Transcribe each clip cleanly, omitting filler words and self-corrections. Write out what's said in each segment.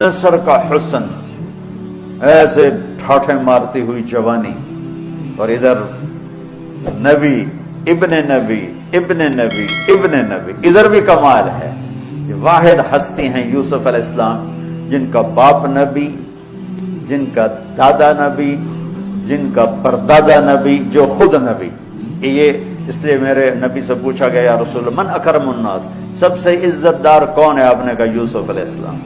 مصر کا حسن، ایسے ٹھاٹھے مارتی ہوئی جوانی، اور ادھر نبی ابن نبی ابن نبی ابن نبی، ادھر بھی کمال ہے۔ یہ واحد ہستی ہیں یوسف علیہ السلام، جن کا باپ نبی، جن کا دادا نبی، جن کا پردادا نبی، جو خود نبی۔ یہ اس لیے میرے نبی سے پوچھا گیا یا رسول اللہ من اکرم الناس، سب سے عزت دار کون ہے؟ آپ نے کہا یوسف علیہ السلام،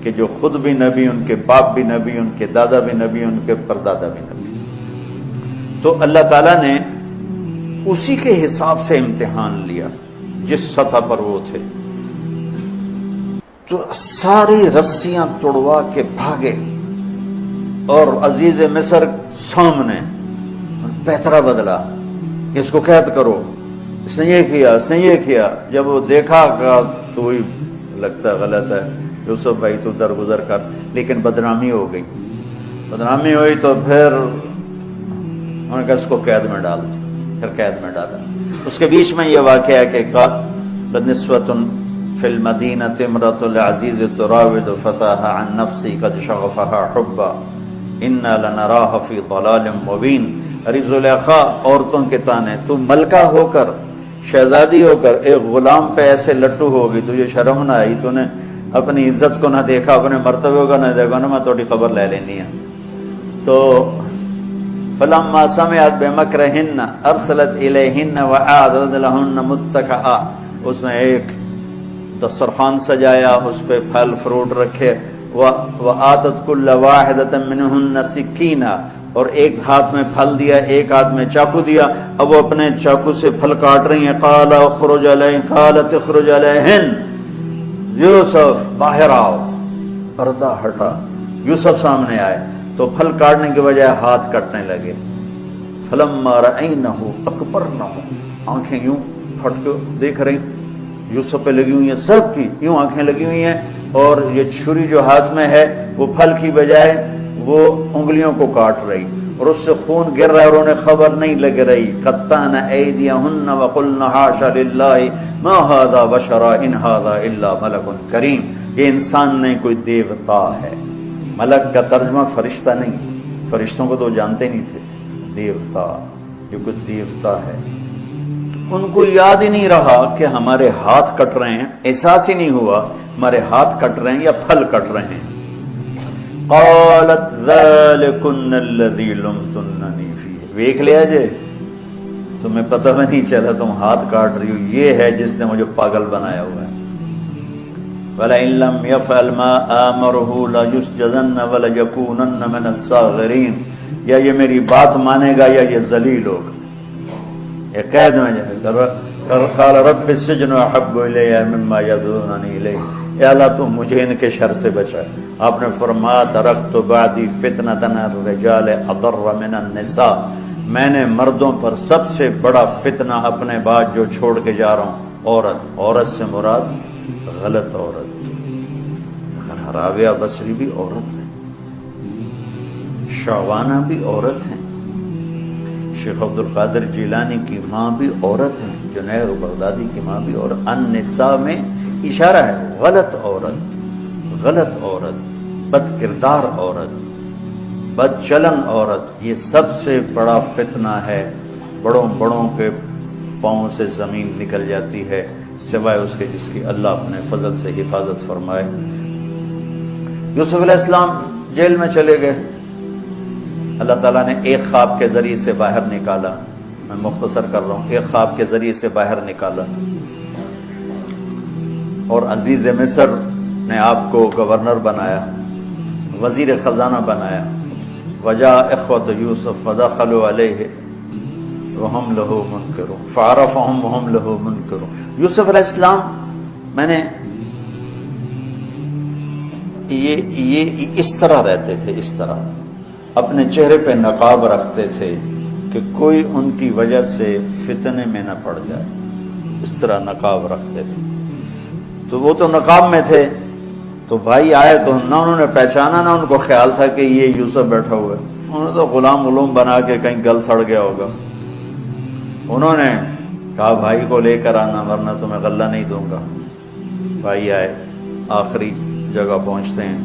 کہ جو خود بھی نبی، ان کے باپ بھی نبی، ان کے دادا بھی نبی، ان کے پردادا بھی نبی۔ تو اللہ تعالیٰ نے اسی کے حساب سے امتحان لیا جس سطح پر وہ تھے۔ تو ساری رسیاں توڑوا کے بھاگے، اور عزیز مصر سامنے پیترا بدلا کہ اس کو قید کرو، اس نے یہ کیا، اس نے یہ کیا۔ جب وہ دیکھا کہ تو ہی لگتا غلط ہے یوسف بھائی، تو درگزر کر، لیکن بدنامی ہو گئی۔ بدنامی ہوئی تو پھر انہوں نے کہا اس کو قید میں ڈال دو، پھر قید میں ڈالا۔ اس کے بیچ میں یہ واقعہ ہے کہ نسوۃ فی المدینہ امرأۃ العزیز تراود فتاها عن نفسی قد شغفها حبا انا لنراها فی ضلال مبین۔ ارے زلیخا، عورتوں کے تانے، تو ملکہ ہو کر، شہزادی ہو کر ایک غلام پہ ایسے لٹو ہوگی، تجھے شرم نہ آئی؟ تو نے اپنی عزت کو نہ دیکھا، اپنے مرتبے کو نہ دیکھا نا، میں تھوڑی خبر لے لینی ہے۔ تو فلما سمعت بمکرہن ارسلت الیہن وأعدت لہن متکئا، اس نے ایک دسترخوان سجایا، اس پہ پھل فروٹ رکھے، وآتت کل واحدۃ منہن سکینہ، اور ایک ہاتھ میں پھل دیا، ایک ہاتھ میں چاقو دیا۔ اب وہ اپنے چاقو سے پھل کاٹ رہی ہیں۔ قال اخرج علیہن، قالت اخرج علیہن، یوسف باہر آؤ۔ پردہ ہٹا، یوسف سامنے آئے تو پھل کاٹنے کے بجائے ہاتھ کٹنے لگے۔ فلما رأینہ اکبرنہ، آنکھیں یوں پھٹ کے دیکھ رہی، یوسف پہ لگی ہوئی ہیں، سب کی یوں آنکھیں لگی ہوئی ہیں، اور یہ چھری جو ہاتھ میں ہے وہ پھل کی بجائے وہ انگلیوں کو کاٹ رہی، اور اس سے خون گر رہا ہے، اور انہیں خبر نہیں لگ رہی۔ قطعن ایدیہن وقلن حاشا للہ ما ھذا بشرا ان ھذا الا ملک کریم۔ یہ انسان نہیں، کوئی دیوتا ہے۔ ملک کا ترجمہ فرشتہ نہیں، فرشتوں کو تو جانتے نہیں تھے، دیوتا، یہ کوئی دیوتا ہے۔ ان کو یاد ہی نہیں رہا کہ ہمارے ہاتھ کٹ رہے ہیں، احساس ہی نہیں ہوا ہمارے ہاتھ کٹ رہے ہیں یا پھل کٹ رہے ہیں۔ قالت ذالکن الذی لمتننی فیہ، دیکھ لیا جے، تمہیں پتہ بھی نہیں چلا تم ہاتھ کاٹ رہی ہو، یہ ہے جس نے مجھے پاگل بنایا ہوا ہے۔ وَلَئِن لَّمْ يَفْعَلْ مَا آمَرُهُ لَيُسْجَنَّ وَلَيَكُونَنَّ مِنَ الصَّاغِرِينَ، یا یہ میری بات مانے گا یا یہ ذلیل ہوگا، یہ قید میں جائے گا۔ قال رب السجن احب الی مما یدعوننی الیہ، اے اللہ تو مجھے ان کے شر سے بچا۔ آپ نے فرمایا ترکت بعدی فتنۃ الرجال اضر من النساء، میں نے مردوں پر سب سے بڑا فتنہ اپنے بعد جو چھوڑ کے جا رہا ہوں عورت۔ عورت سے مراد غلط عورت۔ راویہ بصری بھی عورت ہے، شعوانہ بھی عورت ہیں، شیخ عبد القادر جیلانی کی ماں بھی عورت ہے، جنید بغدادی کی ماں بھی عورت۔ النساء میں اشارہ ہے غلط عورت، غلط عورت، بد کردار عورت، بد چلن عورت، یہ سب سے بڑا فتنہ ہے۔ بڑوں بڑوں کے پاؤں سے زمین نکل جاتی ہے، سوائے اس کے جس کی اللہ اپنے فضل سے حفاظت فرمائے۔ یوسف علیہ السلام جیل میں چلے گئے، اللہ تعالیٰ نے ایک خواب کے ذریعے سے باہر نکالا، میں مختصر کر رہا ہوں، ایک خواب کے ذریعے سے باہر نکالا، اور عزیز مصر نے آپ کو گورنر بنایا، وزیر خزانہ بنایا۔ وجاء اخوۃ یوسف فدخلوا علیہ وہم لہ منکرون فعرفہم وہم لہ منکرون۔ یوسف علیہ السلام، میں نے یہ اس طرح رہتے تھے، اس طرح اپنے چہرے پہ نقاب رکھتے تھے کہ کوئی ان کی وجہ سے فتنے میں نہ پڑ جائے، اس طرح نقاب رکھتے تھے۔ تو وہ تو نقاب میں تھے، تو بھائی آئے تو نہ انہوں نے پہچانا، نہ ان کو خیال تھا کہ یہ یوسف بیٹھا ہوا ہے، انہوں نے تو غلام علوم بنا کے کہیں گل سڑ گیا ہوگا۔ انہوں نے کہا بھائی کو لے کر آنا ورنہ تمہیں غلہ نہیں دوں گا۔ بھائی آئے، آخری جگہ پہنچتے ہیں.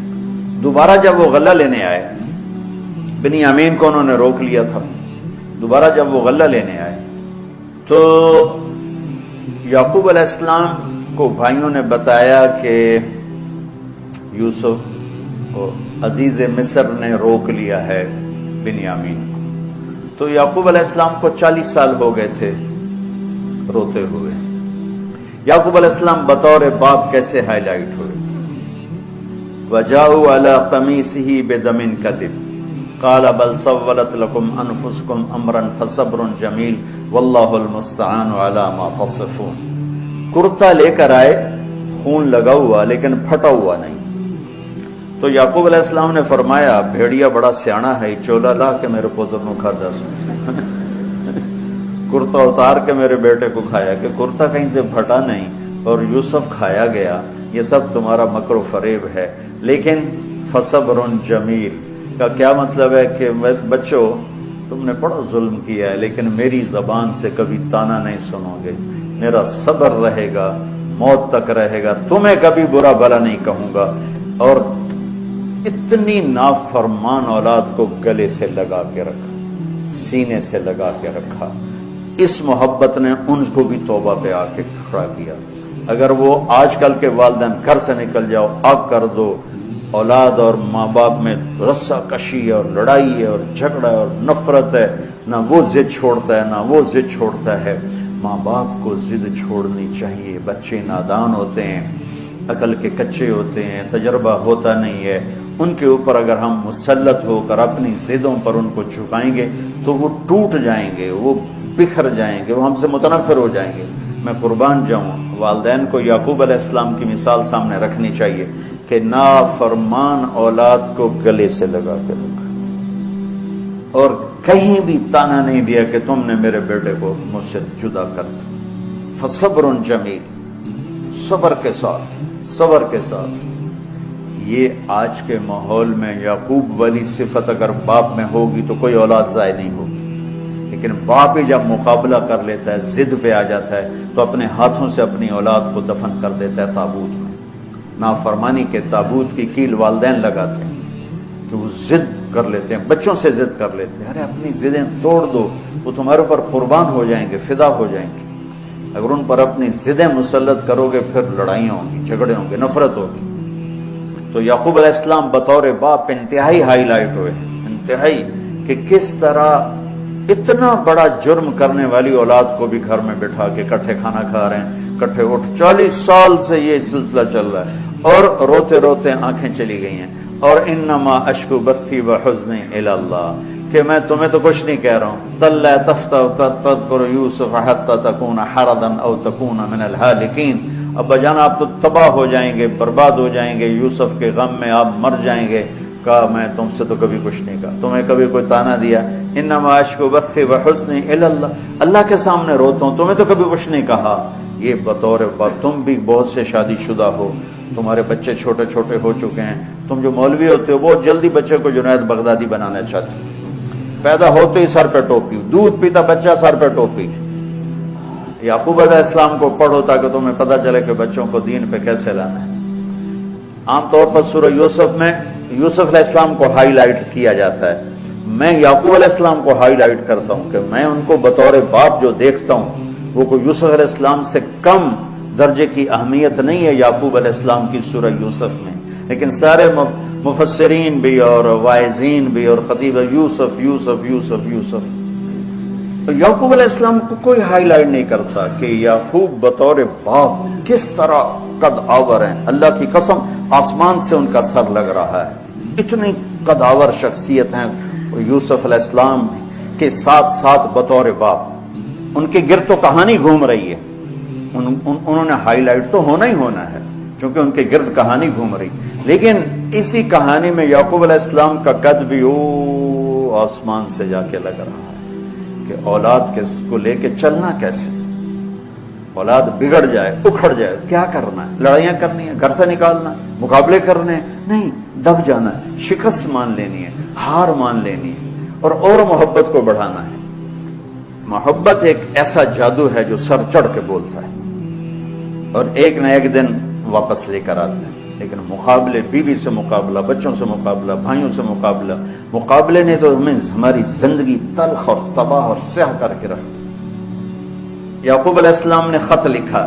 دوبارہ جب وہ غلہ لینے آئے، بنیامین کو انہوں نے روک لیا تھا، دوبارہ جب وہ غلہ لینے آئے تو یعقوب علیہ السلام کو بھائیوں نے بتایا کہ یوسف عزیز مصر نے روک لیا ہے بنیامین کو. تو یعقوب علیہ السلام کو 40 سال ہو گئے تھے روتے ہوئے. یعقوب علیہ السلام بطور باپ کیسے ہائی لائٹ ہوئے؟ وَجَاءُوا عَلَىٰ قَمِيصِهِ بِدَمٍ كَذِبٍ قَالَ بَلْ سَوَّلَتْ لَكُمْ أَنفُسُكُمْ أَمْرًا فَصَبْرٌ جَمِيلٌ وَاللَّهُ الْمُسْتَعَانُ عَلَىٰ مَا تَصِفُونَ. کرتا لے کر آئے، خون لگا ہوا لیکن پھٹا ہوا نہیں. تو یعقوب علیہ السلام نے فرمایا بھیڑیا بڑا سیانا ہے، چولا لا کے میرے پوتر نو کھا دس کرتا اتار کے میرے بیٹے کو کھایا کہ کرتا کہیں سے پھٹا نہیں اور یوسف کھایا گیا. یہ سب تمہارا مکر و فریب ہے. لیکن فصبر جمیل کا کیا مطلب ہے کہ بچوں تم نے بڑا ظلم کیا ہے لیکن میری زبان سے کبھی تانا نہیں سنو گے. میرا صبر رہے گا، موت تک رہے گا، تمہیں کبھی برا بھلا نہیں کہوں گا. اور اتنی نافرمان اولاد کو گلے سے لگا کے رکھا، سینے سے لگا کے رکھا. اس محبت نے ان کو بھی توبہ پہ آ کے کھڑا کیا. اگر وہ آج کل کے والدین گھر سے نکل جاؤ آگ کر دو، اولاد اور ماں باپ میں رسا کشی ہے اور لڑائی ہے اور جھگڑا ہے اور نفرت ہے، نہ وہ ضد چھوڑتا ہے نہ وہ ضد چھوڑتا ہے. ماں باپ کو ضد چھوڑنی چاہیے. بچے نادان ہوتے ہیں، عقل کے کچے ہوتے ہیں، تجربہ ہوتا نہیں ہے. ان کے اوپر اگر ہم مسلط ہو کر اپنی ضدوں پر ان کو جھکائیں گے تو وہ ٹوٹ جائیں گے، وہ بکھر جائیں گے، وہ ہم سے متنفر ہو جائیں گے. میں قربان جاؤں، والدین کو یعقوب علیہ السلام کی مثال سامنے رکھنی چاہیے کہ نافرمان اولاد کو گلے سے لگا کے رکھا اور کہیں بھی تانا نہیں دیا کہ تم نے میرے بیٹے کو مجھ سے جدا کر دیا. فصبر جمیل، صبر کے ساتھ، صبر کے ساتھ. یہ آج کے ماحول میں یعقوب والی صفت اگر باپ میں ہوگی تو کوئی اولاد ضائع نہیں ہوگی. لیکن باپ ہی جب مقابلہ کر لیتا ہے، ضد پہ آ جاتا ہے تو اپنے ہاتھوں سے اپنی اولاد کو دفن کر دیتا ہے تابوت میں. نافرمانی کے تابوت کی کیل والدین لگاتے ہیں کہ وہ ضد کر لیتے ہیں، بچوں سے ضد کر لیتے ہیں. ارے اپنی ضدیں توڑ دو، وہ تمہارے اوپر قربان ہو جائیں گے، فدا ہو جائیں گے. اگر ان پر اپنی ضدیں مسلط کرو گے پھر لڑائیاں ہوں گی، جھگڑے ہوں گے، نفرت ہوگی. تو یعقوب علیہ السلام بطور باپ انتہائی ہائی لائٹ ہوئے، انتہائی، کہ کس طرح اتنا بڑا جرم کرنے والی اولاد کو بھی گھر میں بٹھا کے کٹھے کھانا کھا رہے ہیں، کٹھے اٹھ. 40 سال سے یہ سلسلہ چل رہا ہے اور روتے روتے آنکھیں چلی گئی ہیں. اور انما اشکو بثی وحزنی الی اللہ، کہ میں تمہیں تو کچھ نہیں کہہ رہا ہوں. تلا تفتح تذکر یوسف حتی تکون حردا او تکون من الہالکین. ابا جان آپ تو تباہ ہو جائیں گے، برباد ہو جائیں گے، یوسف کے غم میں آپ مر جائیں گے. کہا میں تم سے تو کبھی کچھ نہیں کہا، تمہیں کبھی کوئی تانا دیا. انما اشکو بثی وحزنی الی اللہ، اللہ کے سامنے روتا ہوں، تمہیں تو کبھی کچھ نہیں کہا. یہ بطور باپ. تم بھی بہت سے شادی شدہ ہو، تمہارے بچے چھوٹے چھوٹے ہو چکے ہیں. تم جو مولوی ہوتے ہو بہت جلدی بچے کو جنید بغدادی بنانا چاہتے ہو. پیدا ہوتے ہی سر پہ ٹوپی، دودھ پیتا بچہ سر پہ ٹوپی. یعقوب علیہ السلام کو پڑھو تاکہ تمہیں پتہ چلے کہ بچوں کو دین پہ کیسے لانا ہے. عام طور پر سورہ یوسف میں یوسف علیہ السلام کو ہائی لائٹ کیا جاتا ہے. میں یعقوب علیہ السلام کو ہائی لائٹ کرتا ہوں کہ میں ان کو بطور باپ جو دیکھتا ہوں وہ کوئی یوسف علیہ السلام سے کم درجے کی اہمیت نہیں ہے یعقوب علیہ السلام کی سورہ یوسف میں. لیکن سارے مفسرین بھی اور واعظین بھی اور خطیب یوسف یوسف یوسف یوسف. یعقوب علیہ السلام کو کوئی ہائی لائٹ نہیں کرتا کہ یعقوب بطور باپ کس طرح قد آور ہیں. اللہ کی قسم آسمان سے ان کا سر لگ رہا ہے. اتنی قد آور شخصیت ہیں یوسف علیہ السلام کے ساتھ ساتھ بطور باپ. ان کے گرد تو کہانی گھوم رہی ہے، انہوں نے ہائی لائٹ تو ہونا ہی ہونا ہے کیونکہ ان کے گرد کہانی گھوم رہی. لیکن اسی کہانی میں یعقوب علیہ السلام کا قد بھی آسمان سے جا کے لگ رہا ہے کہ اولاد کو لے کے چلنا کیسے. اولاد بگڑ جائے، اکھڑ جائے، کیا کرنا ہے؟ لڑائیاں کرنی ہے، گھر سے نکالنا ہے، مقابلے کرنے ہیں؟ نہیں، دب جانا ہے، شکست مان لینی ہے، ہار مان لینی ہے اور محبت کو بڑھانا ہے. محبت ایک ایسا جادو ہے جو سر چڑھ کے بولتا ہے اور ایک نہ ایک دن واپس لے کر آتا ہے. لیکن مقابلے، بیوی سے مقابلہ، بچوں سے مقابلہ، بھائیوں سے مقابلہ، مقابلے نے تو ہمیں ہماری زندگی تلخ اور تباہ اور سیاہ کر کے رکھ. یعقوب علیہ السلام نے خط لکھا،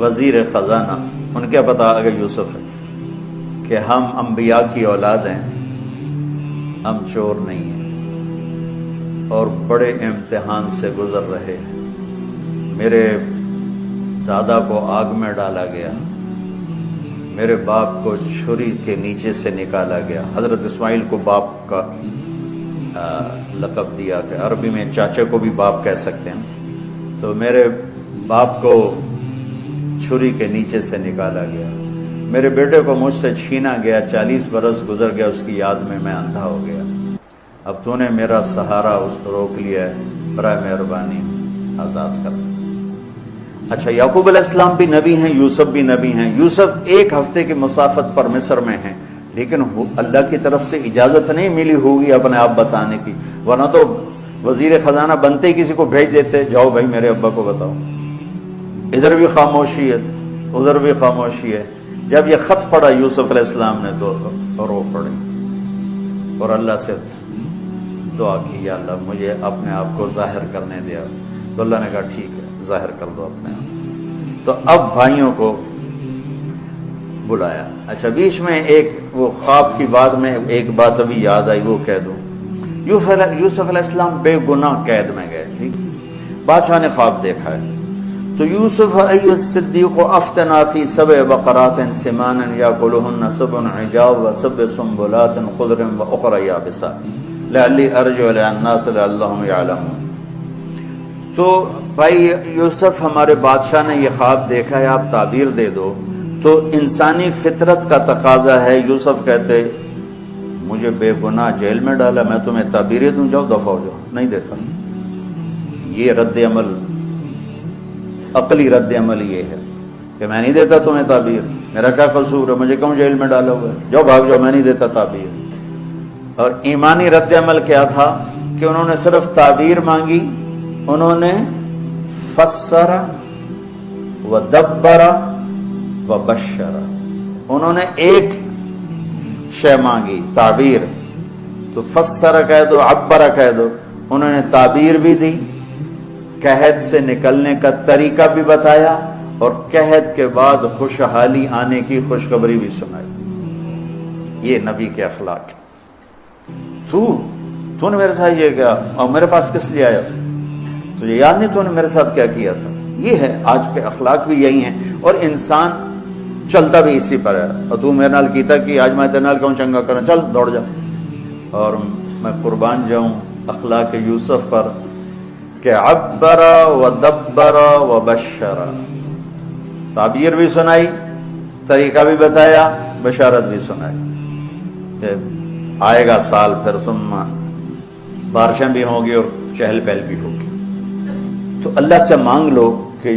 وزیر خزانہ، ان کیا پتا اگر یوسف ہے کہ ہم انبیاء کی اولاد ہیں، ہم چور نہیں ہیں اور بڑے امتحان سے گزر رہے ہیں. میرے دادا کو آگ میں ڈالا گیا، میرے باپ کو چھری کے نیچے سے نکالا گیا. حضرت اسماعیل کو باپ کا لقب دیا کہ عربی میں چاچے کو بھی باپ کہہ سکتے ہیں. تو میرے باپ کو چھری کے نیچے سے نکالا گیا، میرے بیٹے کو مجھ سے چھینا گیا، 40 برس گزر گیا، اس کی یاد میں میں اندھا ہو گیا. اب تو نے میرا سہارا اس کو روک لیا ہے، برائے مہربانی آزاد کر دے. اچھا، یعقوب علیہ السلام بھی نبی ہیں، یوسف بھی نبی ہیں. یوسف 1 ہفتے کی مسافت پر مصر میں ہیں، لیکن اللہ کی طرف سے اجازت نہیں ملی ہوگی اپنے آپ بتانے کی، ورنہ تو وزیر خزانہ بنتے ہی کسی کو بھیج دیتے، جاؤ بھائی میرے ابا کو بتاؤ. ادھر بھی خاموشی ہے، ادھر بھی خاموشی ہے. جب یہ خط پڑھا یوسف علیہ السلام نے تو رو پڑی اور اللہ سے دعا کی، یا اللہ مجھے اپنے آپ کو ظاہر کرنے دیا. تو اللہ نے کہا ٹھیک ہے، ظاہر کر دو اپنے آپ. تو اب بھائیوں کو بلایا. اچھا، بیچ میں ایک وہ خواب کی بات میں ایک بات ابھی یاد آئی، وہ کہہ دوں. یوسف علیہ السلام بے گناہ قید میں گئے، ٹھیک. بادشاہ نے خواب دیکھا ہے. تو یوسف ایھا الصدیق افتنا فی 7 بقرات سمان یاکلہن 7 عجاف و7 سنبلات خضر واخرى یابسات لعلی ارجع الی الناس لعلهم یعلمون. تو بھائی یوسف، ہمارے بادشاہ نے یہ خواب دیکھا ہے، آپ تعبیر دے دو. تو انسانی فطرت کا تقاضا ہے. یوسف کہتے مجھے بے گناہ جیل میں ڈالا، میں تمہیں تعبیریں دوں، جاؤ دفع ہو جاؤ. نہیں دیتا. یہ رد عمل، عقلی رد عمل یہ ہے کہ میں نہیں دیتا تمہیں تعبیر، میرا کیا قصور ہے، مجھے کیوں جیل میں ڈالا ہوا ہے، جاؤ بھاگ جاؤ، میں نہیں دیتا تعبیر. اور ایمانی رد عمل کیا تھا کہ انہوں نے صرف تعبیر مانگی، انہوں نے فسر و دبر و بشر، انہوں نے ایک شے مانگی تعبیر، تو فسر کہہ دو، عبر کہہ دو. انہوں نے تعبیر بھی دی، قحط سے نکلنے کا طریقہ بھی بتایا، اور قحط کے بعد خوشحالی آنے کی خوشخبری بھی سنائی. یہ نبی کے اخلاق. تو نے میرے ساتھ یہ کیا اور میرے پاس کس لیے آیا؟ تجھے یاد نہیں تو نے میرے ساتھ کیا کیا تھا؟ یہ ہے آج کے اخلاق بھی یہی ہیں، اور انسان چلتا بھی اسی پر ہے. اور تو میرے نال کیتا کہ آج میں تیرے نال کیوں چنگا کرنا، چل دوڑ جا. اور میں قربان جاؤں اخلاق یوسف پر کہ عبر و دبر و بشر، تعبیر بھی سنائی، طریقہ بھی بتایا، بشارت بھی سنائی کہ آئے گا سال پھر ثم بارشیں بھی ہوں گی اور چہل پہل بھی ہوگی. تو اللہ سے مانگ لو کہ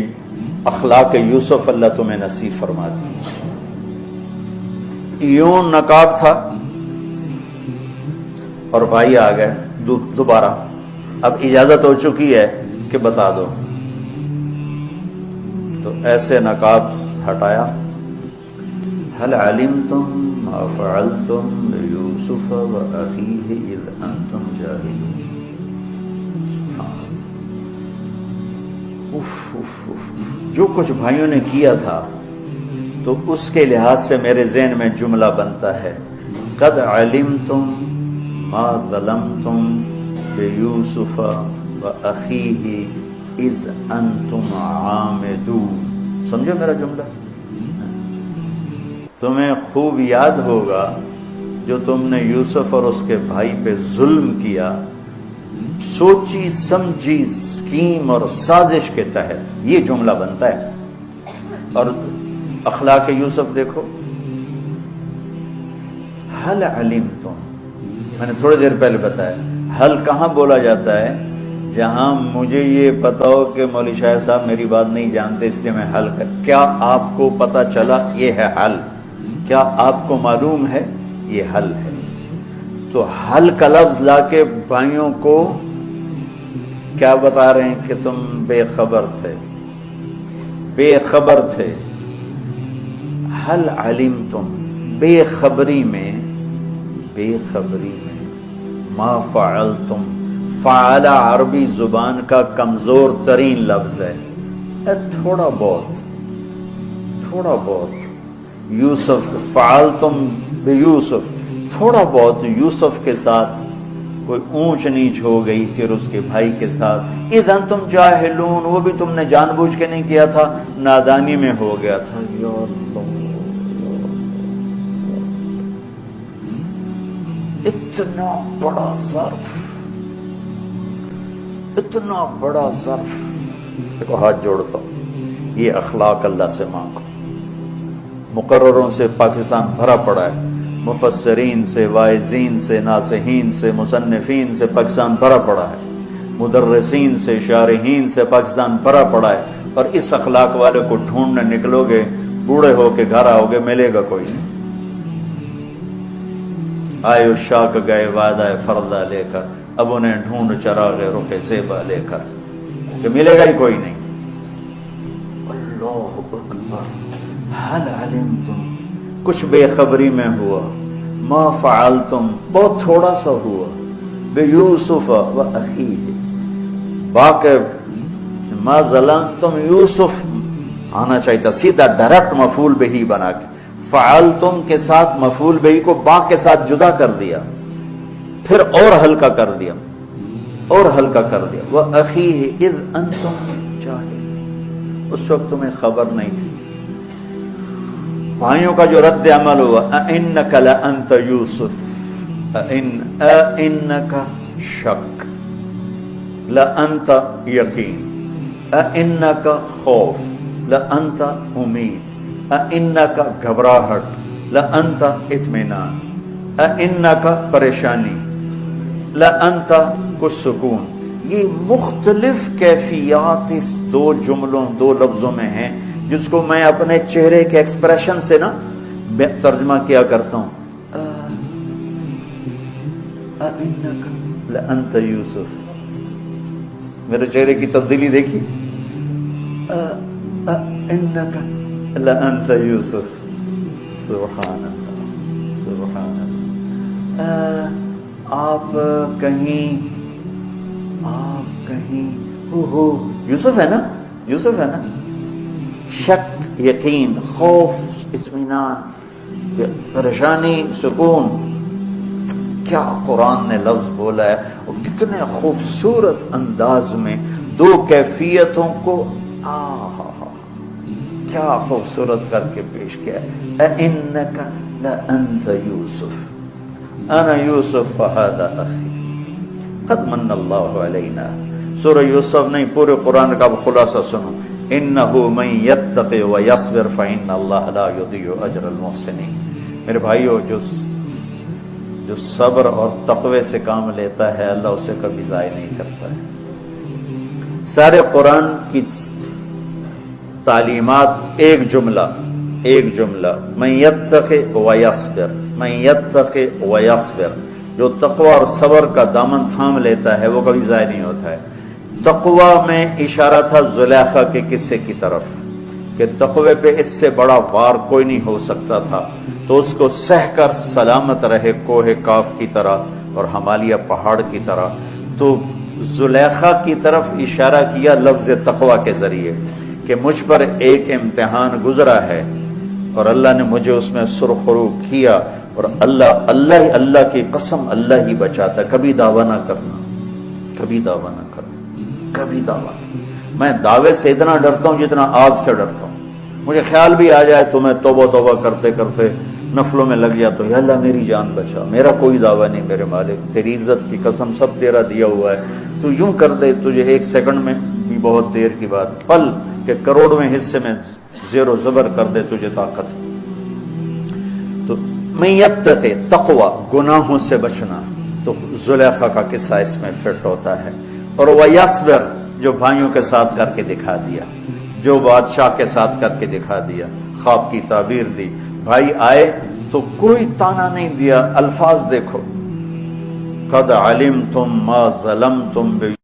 اخلاق یوسف اللہ تمہیں نصیب فرما دی. یوں نقاب تھا اور بھائی آ گئے دوبارہ، اب اجازت ہو چکی ہے کہ بتا دو. تو ایسے نقاب ہٹایا. هل علمتم ما فعلتم بيوسف وأخيه إذ أنتم جاهلون. جو کچھ بھائیوں نے کیا تھا تو اس کے لحاظ سے میرے ذہن میں جملہ بنتا ہے، قد علمتم ما ظلمتم بيوسف وأخيه إذ أنتم عامدون. سمجھو میرا جملہ؟ تمہیں خوب یاد ہوگا جو تم نے یوسف اور اس کے بھائی پہ ظلم کیا، سوچی سمجھی اسکیم اور سازش کے تحت. یہ جملہ بنتا ہے. اور اخلاق یوسف دیکھو، حل علمتم، میں نے تھوڑی دیر پہلے بتایا، حل کہاں بولا جاتا ہے؟ جہاں مجھے یہ پتا ہو کہ مولوی شاہ صاحب میری بات نہیں جانتے اس لیے میں حل کر. کیا آپ کو پتا چلا؟ یہ ہے حل. کیا آپ کو معلوم ہے؟ یہ حل ہے. تو حل کا لفظ لا کے بھائیوں کو کیا بتا رہے ہیں کہ تم بے خبر تھے، بے خبر تھے. حل علمتم، بے خبری میں ما فعلتم، فعل عربی زبان کا کمزور ترین لفظ ہے، تھوڑا بہت یوسف، فعلتم بیوسف، تھوڑا بہت یوسف کے ساتھ کوئی اونچ نیچ ہو گئی پھر اس کے بھائی کے ساتھ، اذن تم جاہلون، وہ بھی تم نے جان بوجھ کے نہیں کیا تھا، نادانی میں ہو گیا تھا۔ یا اللہ، اتنا بڑا ظرف، اتنا بڑا ظرف، دیکھو ہاتھ جوڑتا ہوں، یہ اخلاق اللہ سے مانگو۔ مقرروں سے پاکستان بھرا پڑا ہے، مفسرین سے، واعظین سے، ناصحین سے، مصنفین سے پاکستان بھرا پڑا ہے، مدرسین سے، شارحین سے پاکستان بھرا پڑا ہے، اور اس اخلاق والے کو ڈھونڈنے نکلو گے، بوڑھے ہو کے گھر آؤ گے، ملے گا کوئی نہیں۔ آئے الشاق گئے وعدہ فردہ لے کر، اب انہیں ڈھونڈ چراغ رخ زیبا لے کر، کہ ملے گا ہی کوئی نہیں۔ اللہ اکبر، حل علمتم، کچھ بے خبری میں ہوا، ما فعلتم، بہت تھوڑا سا ہوا، بیوسف و اخیہ، باقی ما ظلمتم، یوسف آنا چاہیے تھا سیدھا ڈائریکٹ مفعول بہی بنا کے، فعلتم کے ساتھ مفعول بہی کو با کے ساتھ جدا کر دیا، پھر اور ہلکا کر دیا، وَأَخِيهِ إِذْ أَنْتُمْ جَاهِلُونَ، اس وقت تمہیں خبر نہیں تھی۔ بھائیوں کا جو رد عمل ہوا، أَإِنَّكَ لَأَنْتَ يُوسُف، أَإِنَّكَ شک، لَأَنْتَ یقین، أَإِنَّكَ خوف، لَأَنْتَ امید، أَإِنَّكَ گھبراہٹ، لَأَنْتَ اطمینان، أَإِنَّكَ پریشانی، لَأَنْتَ کچھ سکون۔ یہ مختلف کیفیات اس دو جملوں، دو لفظوں میں ہیں، جس کو میں اپنے چہرے کے ایکسپریشن سے نا ترجمہ کیا کرتا ہوں۔ أَإِنَّكَ لَأَنْتَ یوسف، میرے چہرے کی تبدیلی دیکھی، أَإِنَّكَ لَأَنْتَ یوسف، سبحان اللہ، سبحان اللہ۔ آپ کہیں ہو یوسف ہے نا، یوسف ہے نا، شک، یقین، خوف، اطمینان، پریشانی، سکون، کیا قرآن نے لفظ بولا ہے، اور کتنے خوبصورت انداز میں دو کیفیتوں کو کیا خوبصورت کر کے پیش کیا ہے۔ اِنَّكَ لَأَنْتَ یوسف، انا یوسف فہذا اخی، قد من اللہ علینا۔ سورہ یوسف نہیں، پورے قرآن کا خلاصہ سنو، انہ من یتق ویصبر فإن اللہ لا یضیع اجر المحسنین۔ میرے بھائیو، جو صبر اور تقوی سے کام لیتا ہے، اللہ اسے کبھی ضائع نہیں کرتا ہے۔ سارے قرآن کی تعلیمات ایک جملہ، من یتق ویصبر، من یتق ویصبر، جو تقوی اور صبر کا دامن تھام لیتا ہے وہ کبھی ضائع نہیں ہوتا ہے۔ تقوی میں اشارہ تھا زلیخا کے قصے کی طرف، کہ تقوی پہ اس سے بڑا وار کوئی نہیں ہو سکتا تھا، تو اس کو سہ کر سلامت رہے کوہ کاف کی طرح اور ہمالیہ پہاڑ کی طرح۔ تو زلیخا کی طرف اشارہ کیا لفظ تقوی کے ذریعے، کہ مجھ پر ایک امتحان گزرا ہے اور اللہ نے مجھے اس میں سرخرو کیا، اور اللہ کی قسم اللہ ہی بچاتا ہے۔ کبھی دعویٰ نہ کرنا، کبھی دعویٰ نہ کرنا، کبھی دعویٰ نہیں۔ میں دعوے سے اتنا ڈرتا ہوں جتنا آگ سے ڈرتا ہوں۔ مجھے خیال بھی آ جائے تو میں توبہ کرتے کرتے نفلوں میں لگ جاتا ہوں، یا اللہ میری جان بچا، میرا کوئی دعویٰ نہیں میرے مالک، تیری عزت کی قسم سب تیرا دیا ہوا ہے، تو یوں کر دے تجھے ایک سیکنڈ میں بھی بہت دیر کی بات، پل کہ کروڑویں حصے میں زیر و زبر کر دے تجھے طاقت۔ تو من یتق، تقوی، گناہوں سے بچنا، تو زلیخا کا قصہ اس میں فٹ ہوتا ہے۔ اور ویصبر، جو بھائیوں کے ساتھ کر کے دکھا دیا، جو بادشاہ کے ساتھ کر کے دکھا دیا، خواب کی تعبیر دی، بھائی آئے تو کوئی تانا نہیں دیا، الفاظ دیکھو، قد علمتم ما ظلمتم